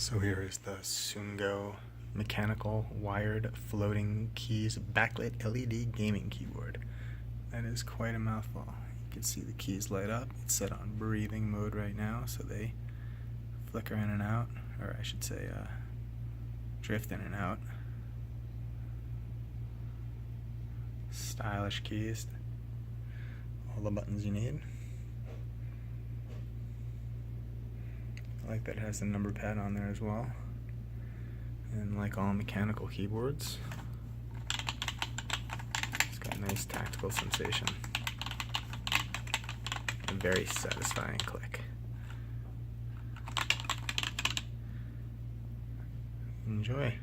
So here is the SOONGO mechanical wired floating keys backlit LED gaming keyboard. That is quite a mouthful. You can see the keys light up. It's set on breathing mode right now, so they flicker in and out, or I should say drift in and out. Stylish keys. All the buttons you need. I like that it has the number pad on there as well. And like all mechanical keyboards, it's got a nice tactile sensation. A very satisfying click. Enjoy.